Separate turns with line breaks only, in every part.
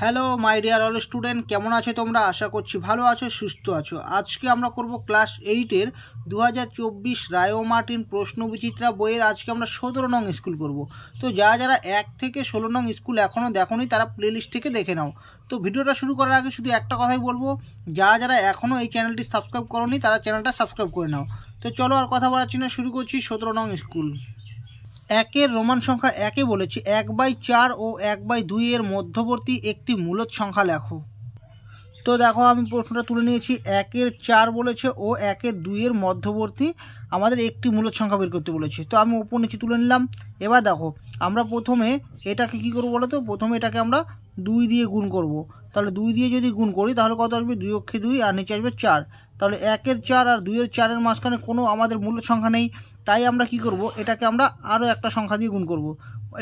Hello my dear all student, কেমন আছো তোমরা? আশা করছি ভালো আছো, সুস্থ আছো। আজকে আমরা করব ক্লাস 8-এর 2024 রায় ও মার্টিন প্রশ্ন বিচিত্রা বইয়ের আজকে আমরা 17 নং স্কুল করব। তো যারা 1 থেকে 16 নং স্কুল এখনও দেখোনি তারা প্লেলিস্ট থেকে দেখে নাও। তো ভিডিওটা শুরু করার আগে শুধু একটা কথাই বলবো, যারা এখনও এই চ্যানেলটি সাবস্ক্রাইব করোনি তারা চ্যানেলটা সাবস্ক্রাইব করে নাও। তো চলো আর কথা বলার জন্য শুরু করছি 17 নং স্কুল। একের রোমান সংখ্যা একে বলেছি 1/4 ও 1/2 এর মধ্যবর্তী একটি মূলদ সংখ্যা লেখো। তো দেখো আমি প্রশ্নটা তুলে নিয়েছি। 1/4 বলেছে ও 1/2 এর মধ্যবর্তী আমাদের একটি মূলদ সংখ্যা বের করতে বলেছে। তো আমি উপর নিচে তুলে নিলাম। এবার দেখো আমরা প্রথমে এটাকে কি করবো বলো তো, প্রথমে এটাকে আমরা 2 দিয়ে গুণ করব। তাহলে 2 দিয়ে যদি গুণ করি তাহলে কত আসবে? 2 অক্ষে 2 আর নিচে আসবে 4। তাহলে 1/4 আর 2/4 মাঝখানে কোনো আমাদের মূলদ সংখ্যা নেই, তাই আমরা কি করব, এটাকে আমরা আরও একটা সংখ্যা দিয়ে গুণ করব।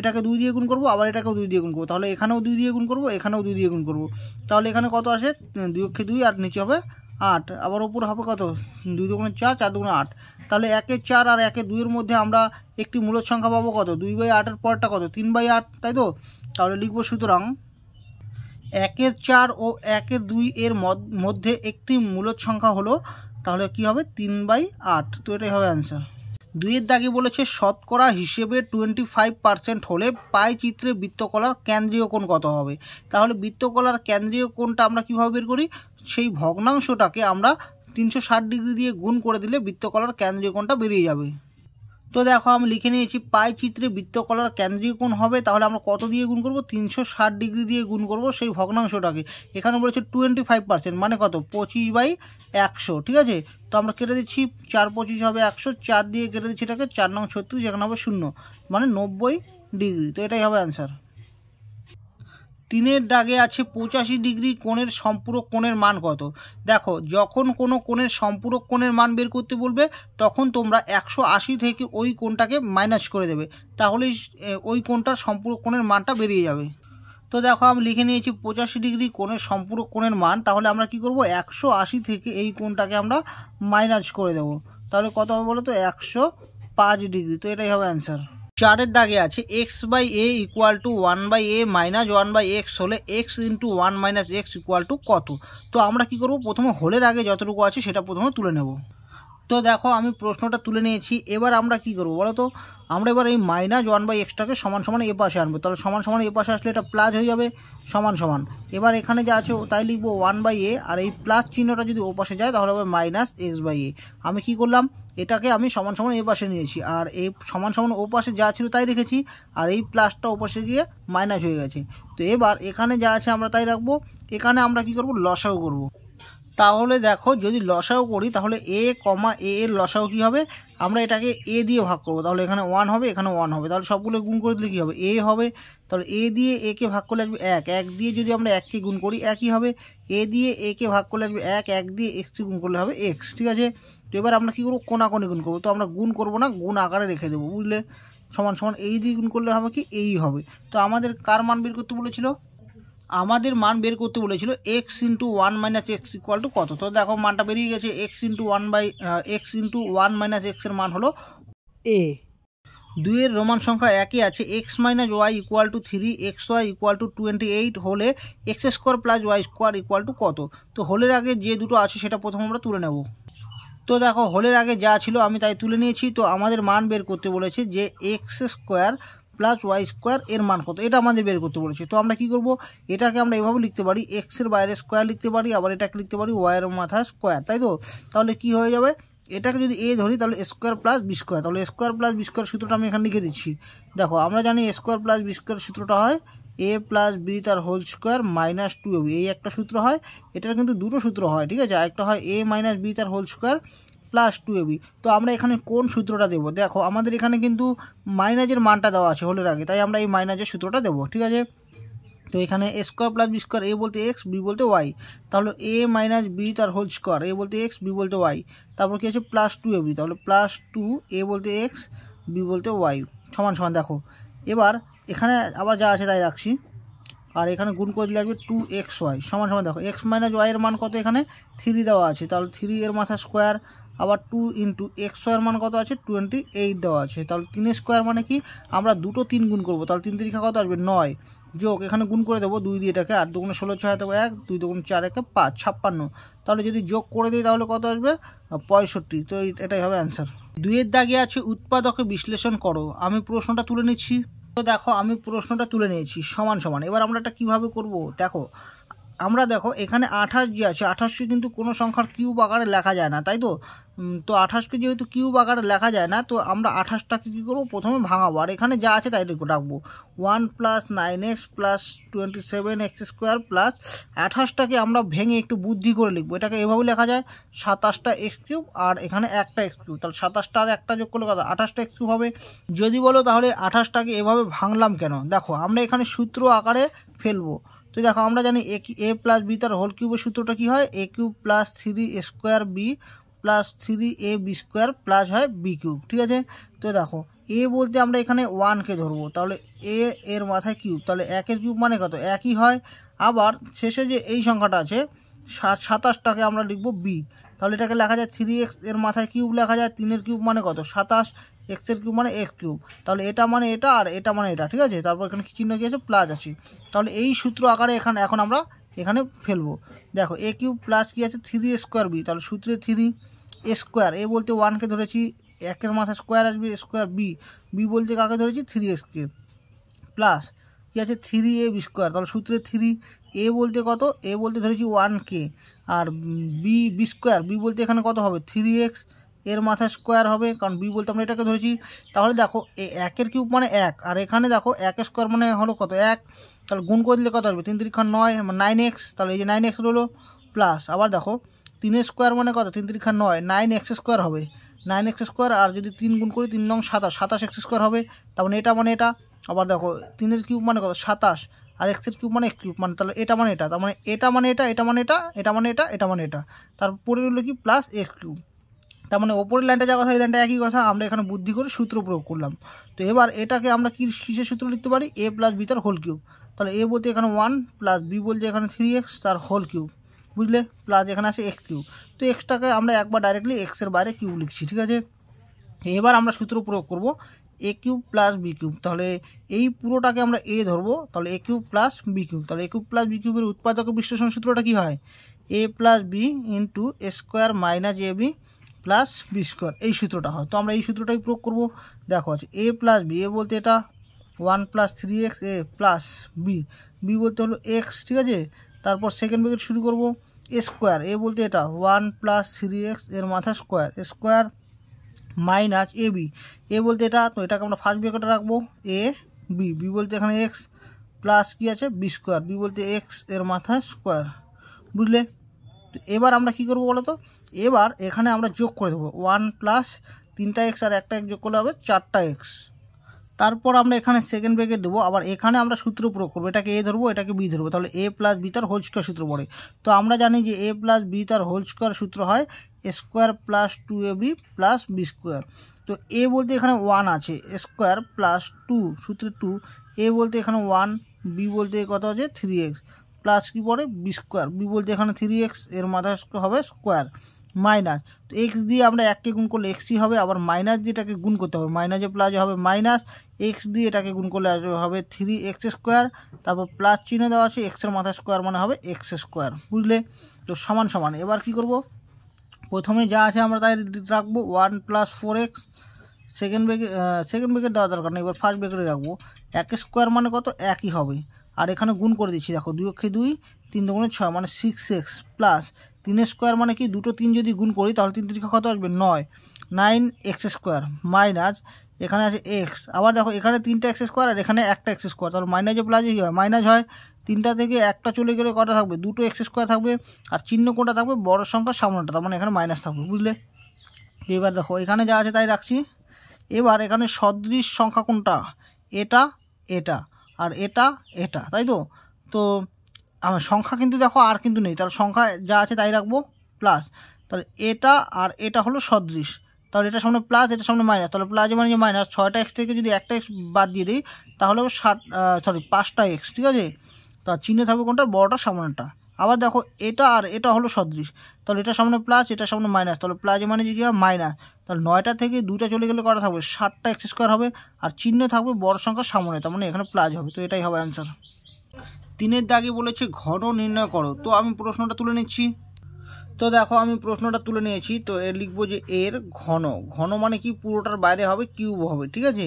এটাকে 2 দিয়ে গুণ করব, আবার এটাকেও 2 দিয়ে গুণ করব। তাহলে এখানেও 2 দিয়ে গুণ করব, এখানেও 2 দিয়ে গুণ করব। তাহলে এখানে কত আসে? 2 অক্ষে 2 আর নিচে হবে 8। আবার ওপর হবে কত? 2 দুগুণে 4, 4 দুগুণে 8। তাহলে 1/4 আর 1/2 এর মধ্যে আমরা একটি মূলদ সংখ্যা পাবো কত? 2/8 এর পরটা কত? 3/8, তাই তো? তাহলে লিখবো সুতরাং 1/4 ও 1/2 এর মধ্যে একটি মূলদ সংখ্যা হলো, তাহলে কি হবে? 3/8। তো এটাই হবে অ্যান্সার। 2-এর দাগে বলেছে শতকরা হিসেবে 25% হলে পাই চিত্রে বৃত্তকলার কেন্দ্রীয় কোণ কত হবে। তাহলে বৃত্তকলার কেন্দ্রীয় কোণটা আমরা কীভাবে বের করি? সেই ভগ্নাংশটাকে আমরা 360 ডিগ্রি দিয়ে গুণ করে দিলে বৃত্তকলার কেন্দ্রীয় কোণটা বেরিয়ে যাবে। তো দেখো আমি লিখে নিয়েছি পাই চিত্রে বৃত্তকলার কেন্দ্রীয় কোণ হবে, তাহলে আমরা কত দিয়ে গুণ করব? 360 ডিগ্রি দিয়ে গুণ করব সেই ভগ্নাংশটাকে। এখানে বলেছে 25%, মানে কত? 25/100, ঠিক আছে? তো আমরা কেটে দিচ্ছি, 4 25 হবে 100, 4 দিয়ে কেটে দিচ্ছি এটাকে, 4 নং 36, এখানে হবে 0, মানে 90 ডিগ্রি। তো এটাই হবে অ্যান্সার। 3-এর দাগে আছে 85 ডিগ্রি কোণের সম্পূরক কোণের মান কত। দেখো যখন কোনো কোণের সম্পূরক কোণের মান বের করতে বলবে তখন তোমরা 180 থেকে ওই কোণটাকে মাইনাস করে দেবে, তাহলেই ওই কোণটার সম্পূরক কোণের মানটা বেরিয়ে যাবে। তো দেখো আমি লিখে নিয়েছি 85 ডিগ্রি কোণের সম্পূরক কোণের মান। তাহলে আমরা কি করব? 180 থেকে এই কোণটাকে আমরা মাইনাস করে দেবো। তাহলে কত হবে বলো তো? 105 ডিগ্রি। তো এটাই হবে অ্যান্সার। 4-এর দাগে আছে x/a = 1/a - 1/x হলে x × 1 - x = কত। তো আমরা কি করব? প্রথমে হোলের আগে যতটুকু আছে সেটা প্রথমে তুলে নেব। তো দেখো আমি প্রশ্নটা তুলে নিয়েছি। এবার আমরা কি করব বলো তো? আমরা এবার এই -1/xটাকে সমান সমান এ পাশে আনবো। তাহলে সমান সমান এ পাশে আসলে এটা প্লাস হয়ে যাবে, সমান সমান। এবার এখানে যা আছে তাই লিখবো 1/a, আর এই প্লাস চিহ্নটা যদি ও পাশে যায় তাহলে হবে -x/a। আমি কি করলাম? এটাকে আমি সমান সমান এ পাশে নিয়েছি, আর এই সমান সমান ও পাশে যা ছিল তাই রেখেছি, আর এই প্লাসটা ও পাশে গিয়ে মাইনাস হয়ে গেছে। তো এবার এখানে যা আছে আমরা তাই রাখবো। এখানে আমরা কি করব? লসাগু করব। তাহলে দেখো যদি লসাগু করি তাহলে a, a এর লসাগু কী হবে? আমরা এটাকে a দিয়ে ভাগ করবো, তাহলে এখানে 1 হবে, এখানে 1 হবে। তাহলে সবগুলো গুণ করে দিলে কী হবে? a হবে। তাহলে a দিয়ে a কে ভাগ করলে আসবে 1, 1 দিয়ে যদি আমরা 1কে গুণ করি একই হবে। a দিয়ে a কে ভাগ করলে আসবে 1, 1 দিয়ে x কে গুণ করলে হবে x, ঠিক আছে? তো এবার আমরা কী করবো? কোনাকোনি গুণ করবো। তো আমরা গুণ করবো না, গুণ আকারে রেখে দেবো, বুঝলে? সমান সমান এই দিয়ে গুণ করলে হবে কি? এই হবে। তো আমাদের কার মান বের করতে বলেছিল? আমাদের মান বের করতে বলেছিল x × 1 - x = কত। তো দেখো মানটা বেরিয়ে গেছে। x × 1 - x এর মান হলো a। 2-এর রোমান সংখ্যা একই আছে x - y = 3, xy = 28 হলে x² + y² = কত। তো হোলের আগে যে দুটো আছে সেটা প্রথমে আমরা তুলে নেব। তো দেখো হোলের আগে যা ছিল আমি তাই তুলে নিয়েছি। তো আমাদের মান বের করতে বলেছে যে x² + y² এর মান কত, এটা আমাদের বের করতে বলেছে। তো আমরা কি করব? এটাকে আমরা এভাবে লিখতে পারি, x এর বাইরে স্কোয়ার লিখতে পারি, আবার এটাকে লিখতে পারি y এর মাথায় স্কোয়ার, তাই তো? তাহলে কি হয়ে যাবে? এটাকে যদি a ধরি তাহলে a² + b²। তাহলে a² + b² সূত্রটা আমি এখানে লিখে দিচ্ছি। দেখো আমরা জানি a² + b² সূত্রটা হয় a + b তার হোল স্কোয়ার - 2ab, এই একটা সূত্র হয়। এটার কিন্তু দুটো সূত্র হয়, ঠিক আছে? একটা হয় a - b তার হোল স্কোয়ার +2ab। তো আমরা এখানে কোন সূত্রটা দেবো? দেখো আমাদের এখানে কিন্তু মাইনাসের মানটা দেওয়া আছে হোলের আগে, তাই আমরা এই মাইনাসের সূত্রটা দেবো, ঠিক আছে? তো এখানে a² + b², a বলতে x, b বলতে y। তাহলে a - b তার হোল স্কোয়ার, a বলতে x, b বলতে y। তারপর কি আছে? +2ab, তাহলে +2, a বলতে x, b বলতে y, সমান সমান। দেখো এবার এখানে আবার যা আছে তাই রাখছি, আর এখানে গুণ করে দিলে আসবে 2xy সমান সমান। দেখো x - y এর মান কত? এখানে 3 দেওয়া আছে, তাহলে 3 এর মাথা স্কোয়ার, আবার 2 × xy এর মান কত আছে? 28 দেওয়া আছে। তাহলে 3 স্কোয়ার মানে কি? আমরা দুটো 3 গুণ করবো, তাহলে 3 3 কত আসবে? 9। যোগ এখানে গুণ করে দেবো 2 দিয়ে এটাকে, 8 দুগুণে 16 6 দেবো 1, 2 দুগুণে 4 একে 5, 56। তাহলে যদি যোগ করে দিই তাহলে কত আসবে? 65। তো এটাই হবে অ্যান্সার। 2-এর দাগে আছে উৎপাদকে বিশ্লেষণ করো। আমি প্রশ্নটা তুলে নিচ্ছি। তো দেখো আমি প্রশ্নটা তুলে নিয়েছি সমান সমান। এবার আমরা এটা কীভাবে করব? দেখো আমরা দেখো এখানে 28 যে আছে, 28কে কিন্তু কোনো সংখ্যার কিউব আকারে লেখা যায় না, তাই তো? তো 28কে যেহেতু কিউব আকারে লেখা যায় না, তো আমরা 28টাকে কী করবো? প্রথমে ভাঙাবো, আর এখানে যা আছে তাই রাখবো। 1 + 9x + 27x² প্লাস 28টাকে আমরা ভেঙে একটু বুদ্ধি করে লিখবো। এটাকে এভাবে লেখা যায় 27টা x³ আর এখানে একটা x³। তাহলে 27টা আর একটা যোগ করলে কত? 28টা x³ হবে। যদি বলো তাহলে 28টাকে এভাবে ভাঙলাম কেন? দেখো আমরা এখানে সূত্র আকারে ফেলবো। তো দেখো আমরা জানি a + b তার হোল কিউবের সূত্রটা কি হয়? a³ + 3a² b + 3ab² plus হয় b³ ঠিক আছে। তো দেখো a বলতে আমরা এখানে 1কে ধরবো, তাহলে a এর মাথায় কিউব, তাহলে 1-এর কিউব মানে কত? 1ই হয়। আবার শেষে যে এই সংখ্যাটা আছে 27টাকে আমরা লিখবো b, তাহলে এটাকে লেখা যায় 3x এর মাথায় কিউব লেখা যায়, 3-এর কিউব মানে কত? 27, x-এর কিউব মানে x³, তাহলে এটা মানে এটা আর এটা মানে এটা, ঠিক আছে। তারপর এখানে কি চিহ্ন কি আছে? প্লাস আছে। তাহলে এই সূত্র আকারে এখন আমরা এখানে ফেলবো। দেখো a³ প্লাস কি আছে? 3a²b, তাহলে সূত্রে 3a², এ বলতে 1কে ধরেছি, 1-এর মাথায় স্কোয়ার আসবে স্কোয়ার, b বলতে কাকে ধরেছি? 3x-কে, প্লাস কি আছে? 3ab², তাহলে সূত্রে 3, a বলতে কত? a বলতে ধরেছি 1কে, আর b² বলতে এখানে কত হবে? 3x এর মাথায় স্কোয়ার হবে, কারণ b বলতে আমরা এটাকে ধরেছি। তাহলে দেখো 1-এর কিউব মানে 1, আর এখানে দেখো 1² মানে হলো কত? 1, তাহলে গুণ করে দিলে কত আসবে? 3 × 9 9x, তাহলে এই যে 9x হলো, প্লাস আবার দেখো 3² মানে কত? 3 × 9 9x² হবে, 9x², আর যদি 3 গুণ করি 3 9 27, 27x² হবে। তার মানে এটা মানে এটা। আবার দেখো 3-এর কিউব মানে কত? 27, আর x-এর কিউব মানে x³ মানে, তাহলে এটা মানে এটা, তার মানে এটা মানে এটা, এটা মানে এটা, এটা মানে এটা, এটা মানে এটা, তারপরে হলো কি? Plus x³। তার মানে ওপরের লাইনটা যা কথা এই লাইনটা একই কথা, আমরা এখানে বুদ্ধি করে সূত্র প্রয়োগ করলাম। তো এবার এটাকে আমরা কিসের সূত্র লিখতে পারি? a + b তার হোল কিউব, তাহলে a বলতে এখানে 1 প্লাস b বলতে এখানে 3x তার হোল কিউব, বুঝলে? প্লাস এখানে আছে x³। তো এক্সটাকে আমরা একবার ডাইরেক্টলি এক্সের বাইরে কিউব লিখছি, ঠিক আছে। এবার আমরা সূত্র প্রয়োগ করব a³ + b³, তাহলে এই পুরোটাকে আমরা a ধরবো, তাহলে a³ + b³, তাহলে a³ + b³ এর উৎপাদক বিশ্লেষণ সূত্রটা কি হয়? a + b × a² - ab plus b², এই সূত্রটা হয়। তো আমরা এই সূত্রটাই প্রয়োগ করব। দেখো আছে a + b, a বলতে এটা 1 + 3x a প্লাস b বলতে হলো x, ঠিক আছে। তারপর সেকেন্ড ব্র্যাকেট শুরু করব, a², a বলতে এটা 1 + 3x এর মাথা square square minus ab, a বলতে এটা, তো এটাকে আমরা ফার্স্ট ব্র্যাকেটে রাখবো, a b বলতে এখানে x প্লাস কি আছে? b², b বলতে x এর মাথা স্কোয়ার, বুঝলে? তো এবার আমরা কি করব বলো তো? এবার এখানে আমরা যোগ করে দেবো 1 + 3টা x আর একটা x যোগ করলে হবে 4টা x। তারপর আমরা এখানে সেকেন্ড ব্র্যাকেট দেবো, আবার এখানে আমরা সূত্র প্রয়োগ করবো, এটাকে a ধরবো এটাকে b ধরবো, তাহলে a + b তার হোল স্কোয়ার সূত্র পড়ে। তো আমরা জানি যে a + b তার হোল স্কোয়ার সূত্র হয় a² + 2ab + b²। তো a বলতে এখানে 1 আছে, a² + 2 সূত্রে 2, a বলতে এখানে 1, b বলতে কত আছে? 3x প্লাস কি পড়ে? b², b বলতে এখানে 3x এর মাথায় হবে স্কোয়ার মাইনাস, তো এক্স দিয়ে আমরা 1কে গুণ করলে এক্সই হবে, আবার মাইনাস দিয়ে এটাকে গুণ করতে হবে, মাইনাসে প্লাসে হবে মাইনাস, এক্স দিয়ে এটাকে গুণ করলে হবে 3x², তারপর প্লাস চিহ্ন দেওয়া আছে, এক্সের মাথায় স্কোয়ার মানে হবে x², বুঝলে? তো সমান সমান। এবার কি করব? প্রথমে যা আছে আমরা তাই রাখবো 1 + 4x, সেকেন্ড ব্র্যাকেট দেওয়া দরকার নেই, এবার ফার্স্ট ব্র্যাকেটে রাখবো। 1² মানে কত? 1ই হবে, আর এখানে গুণ করে দিচ্ছি, দেখো 2 অক্ষে 2, 3 দুগুণে 6 মানে 6x প্লাস 3² মানে কি? 2টো 3 যদি গুণ করি তাহলে 3 3 কত আসবে? 9, 9x² মাইনাস এখানে আছে x, আবার দেখো এখানে 3টা x² আর এখানে একটা x², তাহলে মাইনাসে প্লাসে কী হয়? মাইনাস হয়। 3টা থেকে একটা চলে গেলে কটা থাকবে? 2টো x² থাকবে, আর চিহ্ন কোনটা থাকবে? বড় সংখ্যার সামনেটা, তার মানে এখানে মাইনাস থাকবে, বুঝলে? এবার দেখো এখানে যা আছে তাই রাখছি। এবার এখানে সদৃশ সংখ্যা কোনটা? এটা এটা আর এটা এটা, তাই তো? তো আমার সংখ্যা কিন্তু দেখো আর কিন্তু নেই, তাহলে সংখ্যা যা আছে তাই রাখবো প্লাস, তাহলে এটা আর এটা হলো সদৃশ, তাহলে এটার সামনে প্লাস এটার সামনে মাইনাস, তাহলে প্লাস মানে যে মাইনাস, 6টা x থেকে যদি একটা x বাদ দিয়ে দিই তাহলে 5টা x, ঠিক আছে। তার চিহ্ন থাকবে কোনটা? বড়টার সামনেটা। আবার দেখো এটা আর এটা হলো সদৃশ, তাহলে এটার সামনে প্লাস এটার সামনে মাইনাস, তাহলে প্লাস মানে যে কী হয়? মাইনাস, তাহলে 9টা থেকে 2টা চলে গেলে কটা থাকবে? 7টা x² হবে, আর চিহ্ন থাকবে বড় সংখ্যার সামনে, তার মানে এখানে প্লাস হবে, তো এটাই হবে অ্যান্সার। 3-এর দাগে বলেছে ঘন নির্ণয় করো। তো আমি প্রশ্নটা তুলে নিচ্ছি। তো দেখো আমি প্রশ্নটা তুলে নিয়েছি। তো এর লিখবো যে এর ঘন, ঘন মানে কি পুরোটার বাইরে হবে কিউব হবে, ঠিক আছে।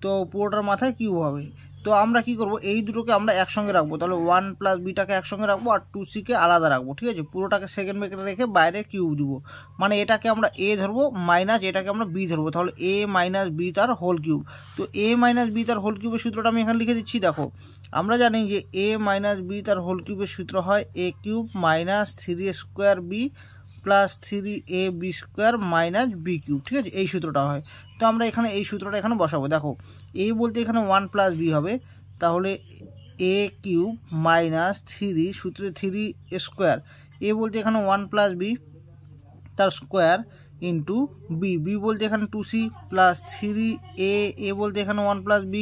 তো পুরোটার মাথায় কিউব হবে। তো আমরা কি করব, এই দুটোকে আমরা একসঙ্গে রাখবো। তাহলে 1 + বিটাকে একসঙ্গে রাখবো আর 2c কে আলাদা রাখবো, ঠিক আছে। পুরোটাকে সেকেন্ড ব্র্যাকেটে রেখে বাইরে কিউব দিব, মানে এটাকে আমরা a ধরবো মাইনাস এটাকে আমরা b ধরবো। তাহলে a - b তার হোল কিউব। তো a - b তার হোল কিউবের সূত্রটা আমি এখানে লিখে দিচ্ছি। দেখো আমরা জানি যে a - b তার হোল কিউবের সূত্র হয় a cube minus 3a² b plus 3ab² minus b cube, ঠিক আছে। এই সূত্রটা হয়। তো আমরা এখানে এই সূত্রটা এখানে বসাবো। দেখো a বলতে এখানে 1 + b হবে, তাহলে a কিউব মাইনাস 3 সূত্রে 3a², a বলতে এখানে 1 + b তার স্কোয়ার ইন্টু b, b বলতে এখানে 2c প্লাস 3a, a বলতে এখানে 1 + b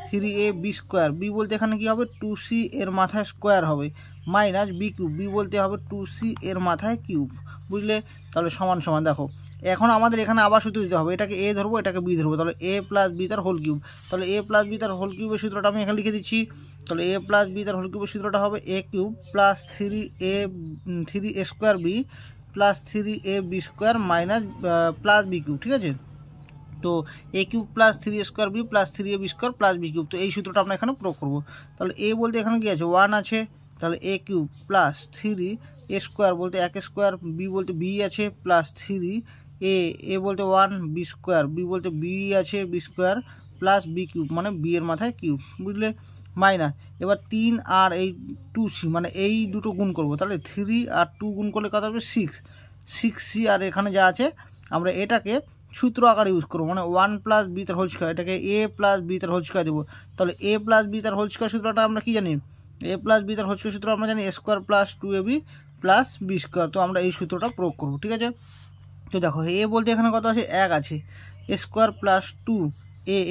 3ab², b বলতে এখানে কি হবে 2c এর মাথায় স্কোয়ার হবে মাইনাস b কিউব, b বলতে হবে 2c এর মাথায় কিউব, বুঝলে। তাহলে সমান সমান। দেখো এখন আমাদের এখানে আবার সূত্র দিতে হবে, এটাকে a ধরবো এটাকে b ধরবো। তাহলে a + b তার হোল কিউব। তাহলে a + b তার হোল কিউবের সূত্রটা আমি এখানে লিখে দিচ্ছি। তাহলে a + b তার হোল কিউবের সূত্রটা হবে a cube plus 3a² b plus 3ab² minus plus b cube, ঠিক আছে। তো a cube plus 3a² b plus 3ab² plus b cube. তো এই সূত্রটা আমরা এখানে প্রয়োগ করবো। তাহলে a বলতে এখানে কি আছে 1 আছে, তাহলে a কিউব প্লাস 3a² বলতে 1² b বলতে b আছে প্লাস 3a বলতে 1 b² b বলতে b আছে b² প্লাস b কিউব মানে b এর মাথায় কিউব, বুঝলে। মাইনাস এবার 3 আর এই 2c মানে এই দুটো গুণ করব। তাহলে 3 আর 2 গুণ করলে কত হবে 6c আর এখানে যা আছে আমরা এটাকে সূত্র আকারে ইউজ করবো, মানে 1 + b তার হোল স্কয়ার, এটাকে a + b তার হোল স্কয়ার দেবো। তাহলে a + b তার হোল স্কয়ার সূত্রটা আমরা কি জানি, a + b তার হোল স্কয়ার সূত্র আমরা জানি a² + 2ab + b²। তো আমরা এই সূত্রটা প্রয়োগ করবো, ঠিক আছে। তো দেখো a বলতে এখানে কত আছে 1 আছে, a² + 2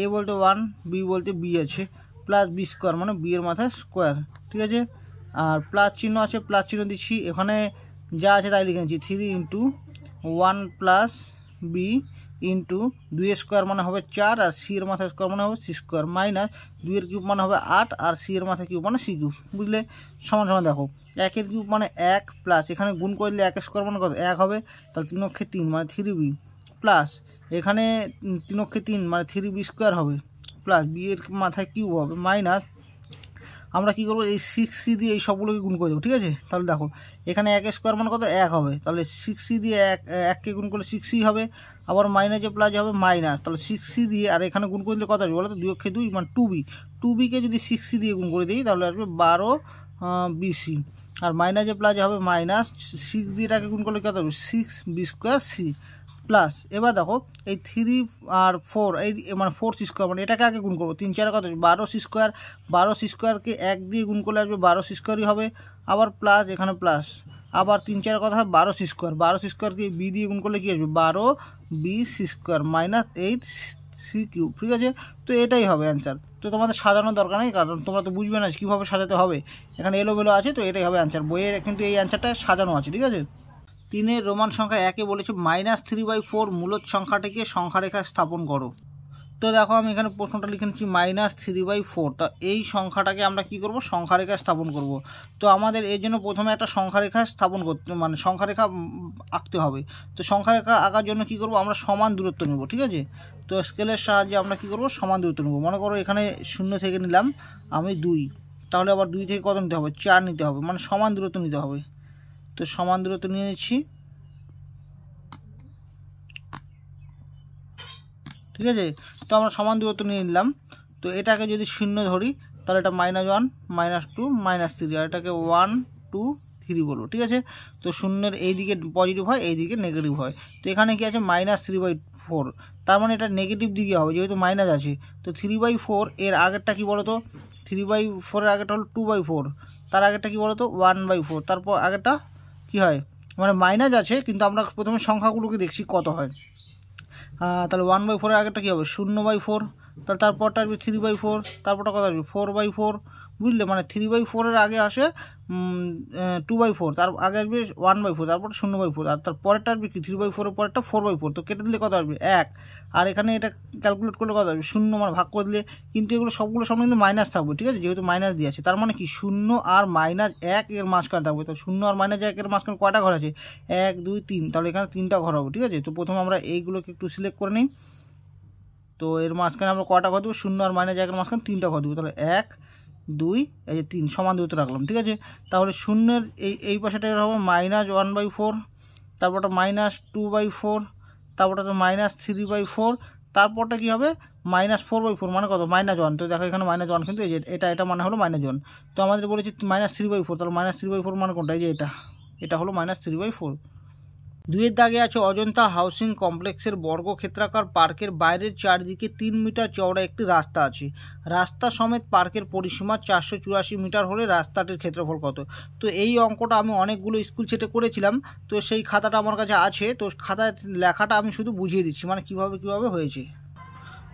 a বলতে 1 b বলতে b আছে প্লাস b² মানে b এর মাথায় স্কোয়ার, ঠিক আছে। আর প্লাস চিহ্ন আছে, প্লাস চিহ্ন দিচ্ছি, এখানে যা আছে তাই লিখে নিচ্ছি 3 × 1 + b ইন্টু 2² মানে হবে 4 আর c এর মাথায় স্কোয়ার মানে হবে c² মাইনাস 2 এর কিউব মানে হবে 8 আর c এর মাথায় কিউব মানে c কিউব, বুঝলে। সমান সমান। দেখো 1 এর কিউব মানে 1 প্লাস এখানে গুণ করে দিলে 1² মানে কত 1 হবে, তাহলে 3 অক্ষে 3 মানে 3b প্লাস এখানে 3 অক্ষে 3 মানে 3b² হবে প্লাস b এর মাথায় কিউব হবে মাইনাস আমরা কি করবো এই 6c দিয়ে এই সবগুলোকে গুণ করে দেবো, ঠিক আছে। তাহলে দেখো এখানে 1² মানে কত 1 হবে, তাহলে 6c দিয়ে 1কে গুণ করলে 6c হবে, আবার মাইনাসে প্লাসে হবে মাইনাস, তাহলে 6c দিয়ে আর এখানে গুণ করে দিলে কত আসবে বলো তো 2 অক্ষে 2 মানে 2b কে যদি 6c দিয়ে গুণ করে দিই তাহলে আসবে 12bc আর মাইনাসে প্লাসে হবে মাইনাস 6 দিয়ে এটাকে গুণ করলে কত হবে 6b² c প্লাস এবার দেখো এই 3 আর 4 এই মানে 4c² মানে এটাকে আগে গুণ করবো, 3 4 কত 12c², 12c²কে 1 দিয়ে গুণ করলে আসবে 12c² হবে, আবার প্লাস এখানে প্লাস আবার 3 4 কথা হয় 12c², 12c²কে b দিয়ে গুণ করলে কি আসবে 12bc² মাইনাস 8c³, ঠিক আছে। তো এটাই হবে অ্যান্সার। তো তোমাদের সাজানোর দরকার নেই, কারণ তোমরা তো বুঝবে না কীভাবে সাজাতে হবে, এখানে এলোমেলো আছে। তো এটাই হবে অ্যান্সার, বইয়ের কিন্তু এই অ্যান্সারটা সাজানো আছে, ঠিক আছে। 3 রোমান সংখ্যা 1 বলেছে -3/4 মূলদ সংখ্যাটিকে সংখ্যারেখায় স্থাপন করো। তো দেখো আমি এখানে প্রশ্নটা লিখে নিচ্ছি -3/4। তো এই সংখ্যাটাকে আমরা কি করব সংখ্যারেখায় স্থাপন করব। তো আমাদের এর জন্য প্রথমে একটা সংখ্যারেখায় স্থাপন করতে মানে সংখ্যারেখা আঁকতে হবে। তো সংখ্যারেখা আঁকার জন্য কি করব আমরা সমান দূরত্ব নেব, ঠিক আছে। তো স্কেলের সাহায্যে আমরা কি করব সমান দূরত্ব নেব। মনে করো এখানে 0 থেকে নিলাম আমি 2, তাহলে আবার 2 থেকে কত নিতে হবে 4 নিতে হবে, মানে সমান দূরত্ব নিতে হবে। তো সমান দূরত্ব নিয়ে নিচ্ছি, ঠিক আছে। তো আমরা সমান দূরত্ব নিয়ে নিলাম। তো এটাকে যদি 0 ধরি তাহলে এটা -1 -2 -3 আর এটাকে 1 2 3 বলবো, ঠিক আছে। তো 0-এর এইদিকে পজিটিভ হয় এইদিকে নেগেটিভ হয়। তো এখানে কি আছে -3/4, তার মানে এটা নেগেটিভ দিকে হবে যেহেতু মাইনাস আছে। তো 3/4 এর আগেরটা কি বলো তো 3/4 এর আগেরটা হলো 2/4, তার আগেরটা কি বলো তো 1/4, তারপর আগেরটা কি হয় মানে মাইনাস আছে, কিন্তু আমরা প্রথমে সংখ্যাগুলোকে দেখছি কত হয়। তাহলে 1/4 এর আগেরটা কী হবে 0/4, তাহলে তারপরটা আসবে 3/4, তারপরটা কত আসবে 4/4, বুঝলে, মানে 3/4 আগে আসে 2/4, তার আগে আসবে 1/4, তারপর 0/4, আর তার পরেরটা আসবে কি 3/4 পরেরটা 4/4। তো কেটে দিলে কত আসবে 1, আর এখানে এটা ক্যালকুলেট করলে কত আসবে 0, মানে ভাগ করে দিলে, কিন্তু এগুলো সবগুলো সামনে কিন্তু মাইনাস থাকবে, ঠিক আছে, যেহেতু মাইনাস দিয়ে আছে, তার মানে কি 0 আর -1 এর মাঝখানে থাকবে। তো 0 আর -1 এর মাঝখানে কয়টা ঘর আছে 1 2 3, তাহলে এখানে 3টা ঘর হবে, ঠিক আছে। তো প্রথমে আমরা এইগুলোকে একটু সিলেক্ট করে নিই। তো এর মাঝখানে আমরা কয়টা ঘর দেবো 0 আর -1 এর মাঝখানে 3টা ঘর দেবো, তাহলে 1 2 এই যে 3 সমান দূরত্ব রাখলাম, ঠিক আছে। তাহলে শূন্যের এই পাশেটা হবে -1/4, তারপরটা -2/4, তারপরটা -3/4, তারপরটা কী হবে -4/4, মানে কত -1। তো দেখো এখানে -1, কিন্তু এই যে এটা মানে হলো -1। তো আমাদের বলেছি -3/4, তাহলে -3/4 মানে কোনটা, এই যে এটা হলো -3/4। 2 দাগে আছে অজন্তা হাউসিং কমপ্লেক্সের বর্গক্ষেত্রাকার পার্কের বাইরের চারদিকে 3 মিটার চওড়া একটি রাস্তা আছে। রাস্তা সমেত পার্কের পরিসীমা 484 মিটার হলে রাস্তাটির ক্ষেত্রফল কত? তো এই অঙ্কটা আমি অনেকগুলো স্কুল সেটে করেছিলাম, তো সেই খাতাটা আমার কাছে আছে। তো খাতায় লেখাটা আমি শুধু বুঝিয়ে দিচ্ছি, মানে কিভাবে হয়েছে।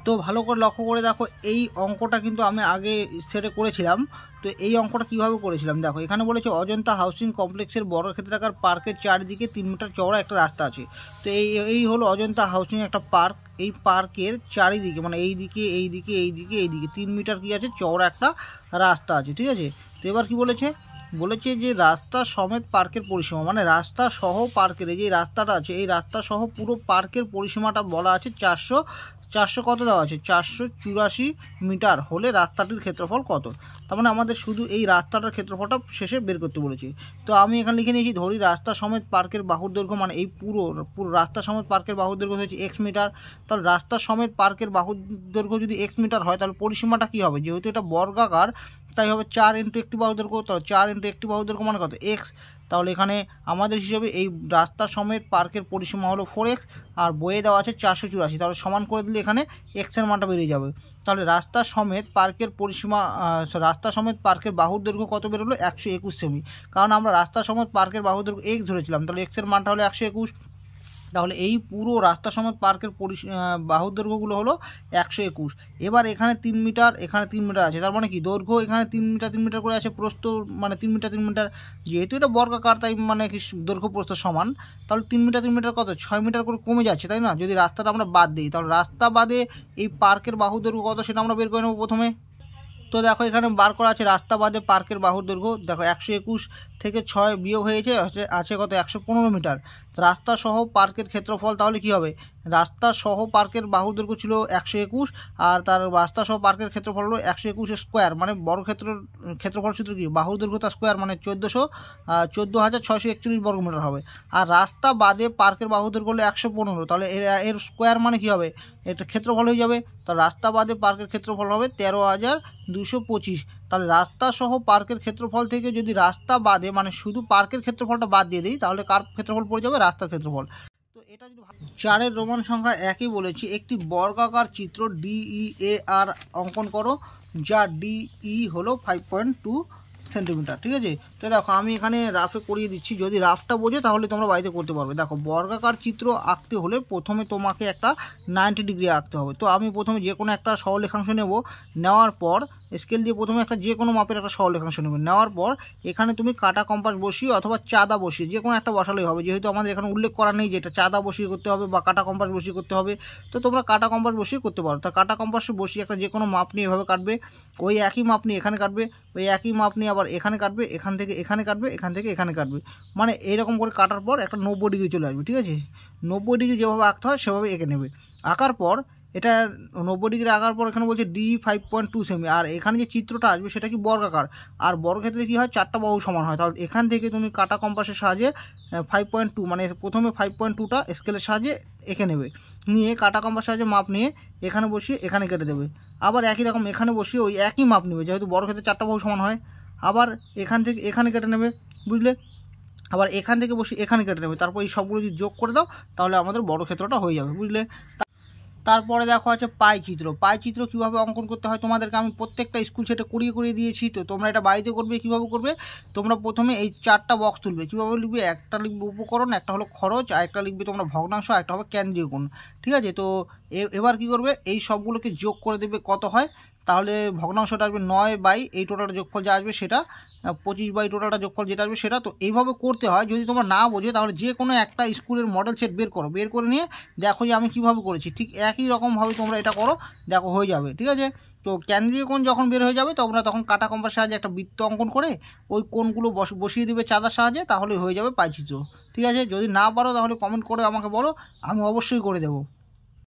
তো ভালো করে লক্ষ্য করে দেখো, এই অঙ্কটা কিন্তু আমি আগে সেটে করেছিলাম। তো এই অঙ্কটা কিভাবে করেছিলাম দেখো, এখানে বলেছে অজন্তা হাউসিং কমপ্লেক্সের বর্গক্ষেত্রাকার পার্কের চারদিকে 3 মিটার চওড়া একটা রাস্তা আছে। তো এই হলো অজন্তা হাউসিং একটা পার্ক। এই পার্কের চারিদিকে, মানে এইদিকে 3 মিটার কি আছে চওড়া একটা রাস্তা আছে, ঠিক আছে। তো এবার কি বলেছে যে রাস্তা সমেত পার্কের পরিসীমা, মানে রাস্তা সহ পার্কের এই যে রাস্তাটা আছে, এই রাস্তা সহ পুরো পার্কের পরিসীমাটা বলা আছে 400 কত দেওয়া আছে 484 মিটার হলে রাস্তাটির ক্ষেত্রফল কত। তার মানে আমাদের শুধু এই রাস্তাটার ক্ষেত্রফলটা শেষে বের করতে বলেছি। তো আমি এখানে লিখে নিয়েছি, ধরি রাস্তা সমেত পার্কের বাহুর দৈর্ঘ্য, মানে এই পুরো রাস্তা সমেত পার্কের বাহুর দৈর্ঘ্য হচ্ছে x মিটার। তাহলে রাস্তা সমেত পার্কের বাহুর দৈর্ঘ্য যদি x মিটার হয়, তাহলে পরিসীমাটা কী হবে, যেহেতু এটা বর্গাকার তাই হবে 4 × একটি বাহুর দৈর্ঘ্য। তাহলে 4 × একটি বাহুর দৈর্ঘ্য মানে কত x। তাহলে এখানে আমাদের হিসেবে এই রাস্তা সমেত পার্কের পরিসীমা হলো 4x, আর বইয়ে দেওয়া আছে 484, তাহলে সমান করে দিলে এখানে এক্সের মানটা বেরিয়ে যাবে। তাহলে রাস্তা সমেত পার্কের পরিসীমা, রাস্তা সমেত পার্কের বাহুর দৈর্ঘ্য কত বেরোলো 121 সেমি, কারণ আমরা রাস্তা সমেত পার্কের বাহুর দৈর্ঘ্য x ধরেছিলাম, তাহলে এক্সের মানটা হলো 121। তাহলে এই পুরো রাস্তা সমেত পার্কের বাহুর দৈর্ঘ্যগুলো হলো 121। এবার এখানে 3 মিটার, এখানে 3 মিটার আছে, তার মানে কি দৈর্ঘ্য এখানে 3 মিটার করে আছে, প্রস্থ মানে 3 মিটার, যেহেতু এটা বর্গাকার তাই মানে কি দৈর্ঘ্য প্রস্থ সমান। তাহলে 3 মিটার কত 6 মিটার করে কমে যাচ্ছে, তাই না। যদি রাস্তাটা আমরা বাদ দিই, তাহলে রাস্তা বাদে এই পার্কের বাহুর দৈর্ঘ্য কত সেটা আমরা বের করে নেব প্রথমে। তো দেখো এখানে বার করা আছে রাস্তা বাদে পার্কের বাহুর দৈর্ঘ্য, দেখো 121 থেকে 6 বিয়োগ হয়েছে আছে কত 115 মিটার। রাস্তা সহ পার্কের ক্ষেত্রফল তাহলে কি হবে, রাস্তা সহ পার্কের বাহুর দৈর্ঘ্য ছিল 121, আর তার রাস্তা সহ পার্কের ক্ষেত্রফল হলো 121 স্কোয়ার, মানে ক্ষেত্রফল সূত্র কি বাহুর দৈর্ঘ্য তার স্কোয়ার, মানে 14,641 বর্গমিটার হবে। আর রাস্তা বাদে পার্কের বাহুর দৈর্ঘ্য হলো 115, তাহলে এর স্কোয়ার মানে কি হবে, এটা ক্ষেত্রফল হয়ে যাবে। তো রাস্তা বাদে পার্কের ক্ষেত্রফল হবে 13,225। তাহলে রাস্তা সহ পার্কের ক্ষেত্রফল থেকে যদি রাস্তা বাদে মানে শুধু পার্কের ক্ষেত্রফলটা বাদ দিয়ে দিই, তাহলে কার ক্ষেত্রফল পড়ে যাবে, রাস্তার ক্ষেত্রফল। তো এটা যদি 4-এর রোমান সংখ্যা একই বলেছি, একটি বর্গাকার চিত্র DEAR অঙ্কন করো, যা DE হলো 5.2 সেন্টিমিটার, ঠিক আছে। তো দেখো আমি এখানে রাফে করিয়ে দিচ্ছি, যদি রাফটা বোঝো তাহলে তোমরা বাড়িতে করতে পারবে। দেখো বর্গাকার চিত্র আঁকতে হলে প্রথমে তোমাকে একটা 90 ডিগ্রি আঁকতে হবে। তো আমি প্রথমে যে কোনো একটা সরলরেখাংশ নেওয়ার পর স্কেল দিয়ে প্রথমে একটা যে কোনো মাপের একটা সরলরেখাংশ নেবে, নেওয়ার পর এখানে তুমি কাটা কম্পাস বসিয়ে অথবা চাঁদা বসিয়ে যে কোনো একটা বসালেই হবে, যেহেতু আমাদের এখানে উল্লেখ করা নেই যে এটা চাঁদা বসিয়ে করতে হবে বা কাটা কম্পাস বসিয়ে করতে হবে। তো তোমরা কাটা কম্পাস বসিয়ে করতে পারো। তা কাটা কম্পাস বসিয়ে একটা যে কোনো মাপ নিয়ে এভাবে কাটবে, ওই একই মাপ নিয়ে এখানে কাটবে, ওই একই মাপ নিয়ে আবার এখানে কাটবে, এখান থেকে এখানে কাটবে, এখান থেকে এখানে কাটবে, মানে এইরকম করে কাটার পর একটা 90 ডিগ্রি চলে আসবে, ঠিক আছে। 90 ডিগ্রি যেভাবে আঁকতে হয় সেভাবে এঁকে নেবে। আঁকার পর এটা 90 ডিগ্রি আঁকার পর এখানে বলছে D 5.2 সেমি, আর এখানে যে চিত্রটা আসবে সেটা কি বর্গাকার, আর বর্গক্ষেত্রে কী হয় 4টা বাহু সমান হয়। তাহলে এখান থেকে তুমি কাটা কম্পাসের সাহায্যে 5.2 মানে প্রথমে 5.2টা স্কেলের সাহায্যে এঁকে নেবে, নিয়ে কাটা কম্পাসের সাহায্যে মাপ নিয়ে এখানে বসিয়ে এখানে কেটে দেবে। আবার একই রকম এখানে বসিয়ে ওই একই মাপ নেবে, যেহেতু বর্গক্ষেত্রে 4টা বাহু সমান হয়। আবার এখান থেকে এখানে কেটে নেবে, বুঝলে। আবার এখান থেকে বসে এখানে কেটে নেবে, তারপর এই সবগুলো যদি যোগ করে দাও তাহলে আমাদের বর্গক্ষেত্রটা হয়ে যাবে, বুঝলে। তারপরে দেখো আছে পাইচিত্র। পাইচিত্র কীভাবে অঙ্কন করতে হয় তোমাদেরকে আমি প্রত্যেকটা স্কুল সেটে করিয়ে দিয়েছি। তো তোমরা এটা বাড়িতে করবে। কীভাবে করবে, তোমরা প্রথমে এই 4টা বক্স তুলবে। কীভাবে লিখবে, একটা লিখবে উপকরণ, একটা হলো খরচ, আর একটা লিখবে তোমরা ভগ্নাংশ, আর একটা হবে কেন্দ্রীয় কোণ। ঠিক আছে, তো এবার কি করবে, এই সবগুলোকে যোগ করে দেবে কত হয়। তাহলে ভগ্নাংশটা আসবে 9 বাই এই টোটালটা যোগফল যা আসবে সেটা, 25 বাই টোটালটা যোগফল যেটা আসবে সেটা। তো এইভাবে করতে হয়। যদি তোমরা না বোঝো তাহলে যে কোনো একটা স্কুলের মডেল সেট বের করো, বের করে নিয়ে দেখো যে আমি কীভাবে করেছি, ঠিক একই রকমভাবে তোমরা এটা করো, দেখো হয়ে যাবে। ঠিক আছে, তো কেন্দ্রীয় কোণ যখন বের হয়ে যাবে তোমরা তখন কাটা কম্পাসের সাহায্যে একটা বৃত্ত অঙ্কন করে ওই কোণগুলো বসিয়ে দিবে চাঁদার সাহায্যে, তাহলে হয়ে যাবে পাইচিত্র। ঠিক আছে, যদি না পারো তাহলে কমেন্ট করে আমাকে বলো, আমি অবশ্যই করে দেবো।